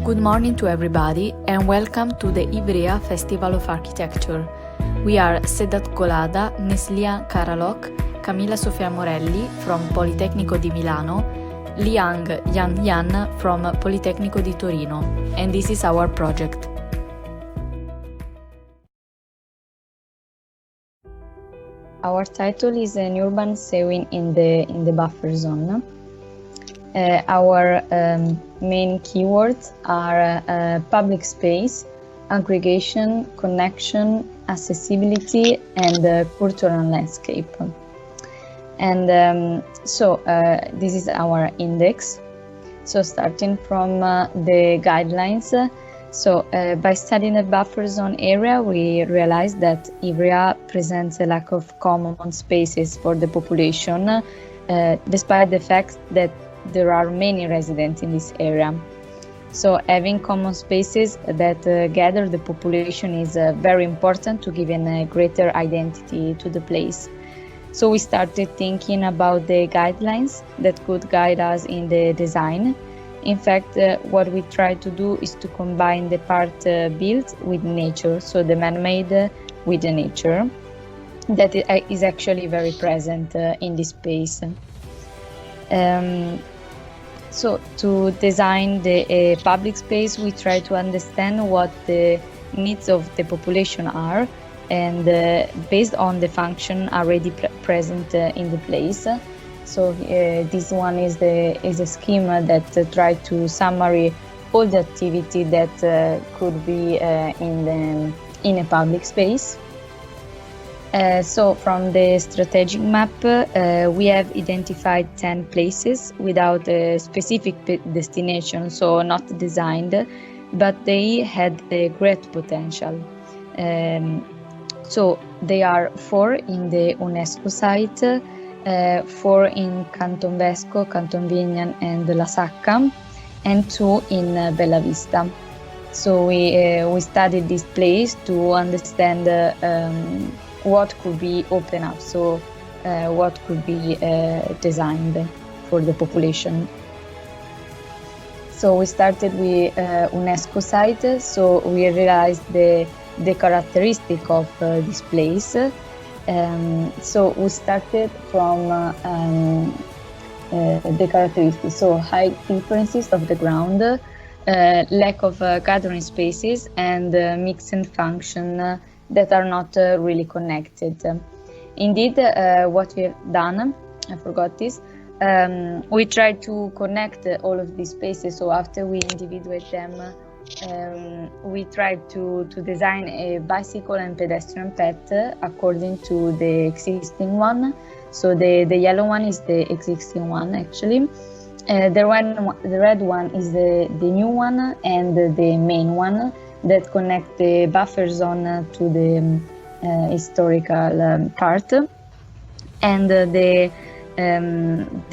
Good morning to everybody and welcome to the Ivrea Festival of Architecture. We are Sedat Golada, Neslihan Karalok, Camilla Sofia Morelli from Politecnico di Milano, Liang Yan from Politecnico di Torino, and this is our project. Our title is an urban sewing in the buffer zone. Our main keywords are public space, aggregation, connection, accessibility, and cultural landscape. And so this is our index. So starting from the guidelines. By studying the buffer zone area, we realized that Ivrea presents a lack of common spaces for the population, despite the fact that there are many residents in this area. So having common spaces that gather the population is very important to give a greater identity to the place. So we started thinking about the guidelines that could guide us in the design. In fact, what we try to do is to combine the part built with nature, so the man-made with the nature, that is actually very present in this space. So to design the public space, we try to understand what the needs of the population are, and based on the function already present in the place. So this one is a schema that tries to summary all the activity that could be in a public space. So from the strategic map, we have identified 10 places without a specific destination, so not designed, but they had a great potential. So they are 4 in the UNESCO site, 4 in Canton Vesco, Canton Vignan and La Sacca, and 2 in Bella Vista. So we studied this place to understand what could be open up, so what could be designed for the population. So we started with UNESCO site, so we realized the characteristic of this place. So we started from the characteristics, so high differences of the ground, lack of gathering spaces, and mixed function that are not really connected. Indeed, what we have done, I forgot this, we tried to connect all of these spaces. So after we individuate them, we tried to design a bicycle and pedestrian path according to the existing one. So the yellow one is the existing one actually. The red one is the new one, and the main one that connect the buffer zone to the historical part. And the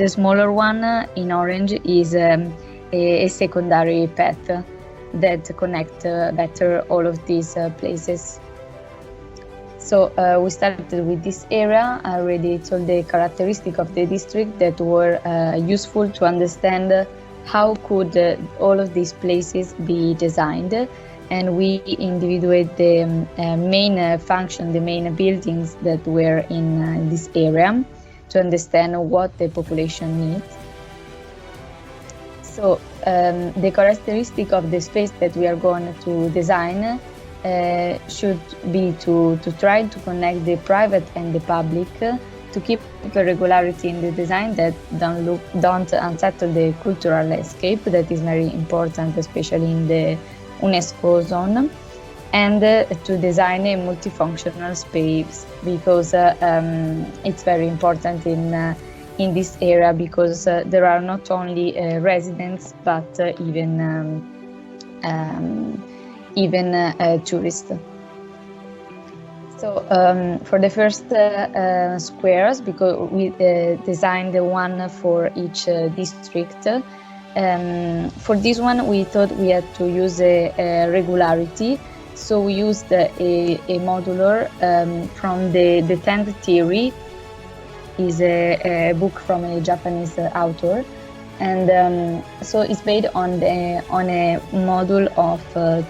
smaller one in orange is a secondary path that connect better all of these places. So we started with this area. I already told the characteristic of the district that were useful to understand how could all of these places be designed. And we individuate the main function, the main buildings that were in this area to understand what the population needs. So the characteristic of the space that we are going to design should be to try to connect the private and the public, to keep a regularity in the design that don't unsettle the cultural landscape that is very important, especially in the UNESCO zone, and to design a multifunctional space, because it's very important in this area, because there are not only residents but even tourists. So for the first squares, because we designed one for each district, for this one we thought we had to use a regularity. So we used a modular from the tent theory. Is a book from a Japanese author, And so it's based on a module of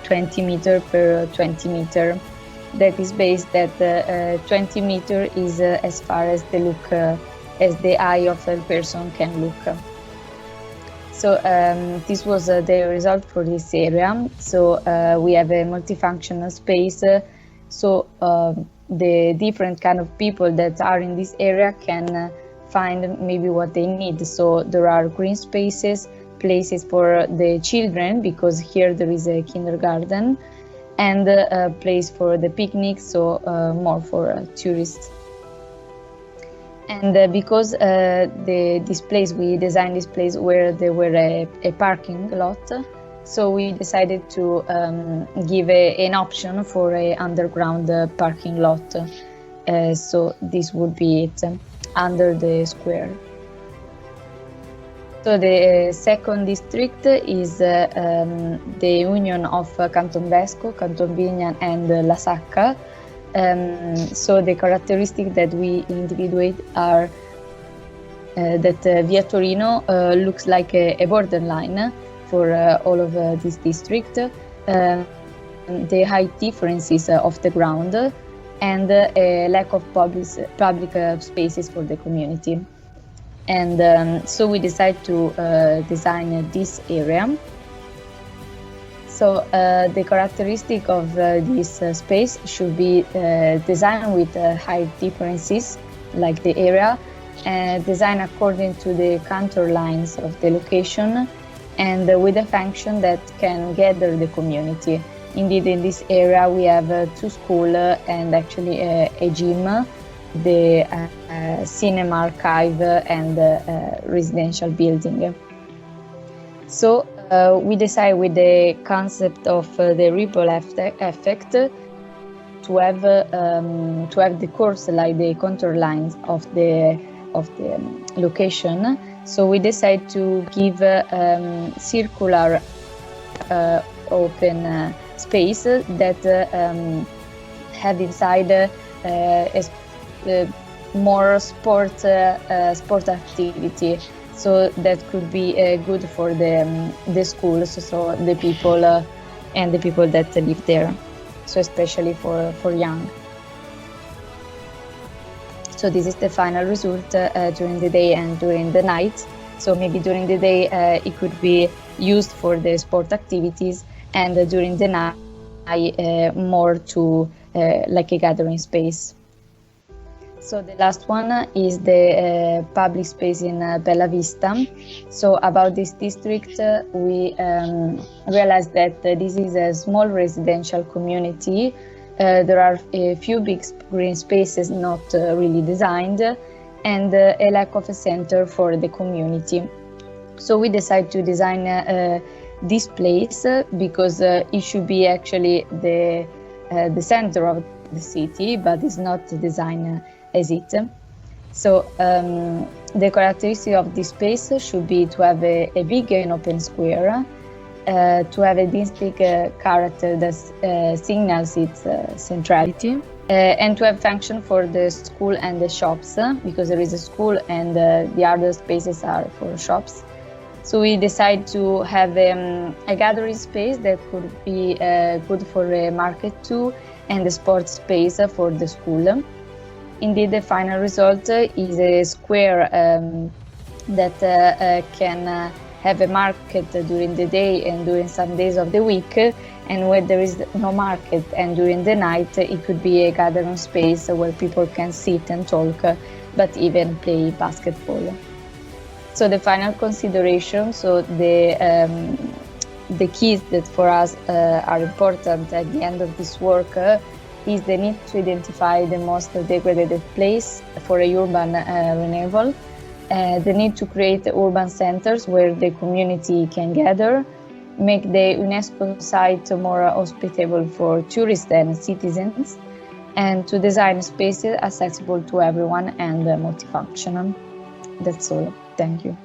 20 meter per 20 meter. That is based that 20 meter is as far as as the eye of a person can look. So this was the result for this area. So we have a multifunctional space. So the different kind of people that are in this area can find maybe what they need. So there are green spaces, places for the children, because here there is a kindergarten, and a place for the picnic, so more for tourists. And because we designed this place where there were a parking lot, so we decided to give an option for an underground parking lot. So this would be it, under the square. So the second district is the union of Canton Vesco, Canton Vignan, and La Sacca. So the characteristics that we individuate are that Via Torino looks like a borderline for all of this district, the height differences of the ground, and a lack of public spaces for the community. And so we decided to design this area. So the characteristic of this space should be designed with height differences, like the area, designed according to the contour lines of the location, and with a function that can gather the community. Indeed, in this area we have 2 schools and actually a gym, the cinema, archive, and residential building. So we decide with the concept of the ripple effect to have the course like the contour lines of the location. So we decide to give circular open space that have inside more sport activity. So that could be good for the schools, so the people and the people that live there. So especially for young. So this is the final result during the day and during the night. So maybe during the day it could be used for the sport activities, and during the night more to like a gathering space. So the last one is the public space in Bella Vista. So about this district, we realized that this is a small residential community. There are a few big green spaces not really designed, and a lack of a center for the community. So we decided to design this place because it should be actually the center of the city, but it's not designed as it. So the characteristic of this space should be to have a big and open square, to have a distinct character that signals its centrality, and to have function for the school and the shops, because there is a school and the other spaces are for shops. So we decided to have a gathering space that could be good for a market too, and a sports space for the school. Indeed, the final result is a square that can have a market during the day and during some days of the week, and where there is no market and during the night, it could be a gathering space where people can sit and talk, but even play basketball. So the final consideration, so the keys that for us are important at the end of this work is the need to identify the most degraded place for a urban renewal, the need to create urban centers where the community can gather, make the UNESCO site more hospitable for tourists and citizens, and to design spaces accessible to everyone and multifunctional. That's all. Thank you.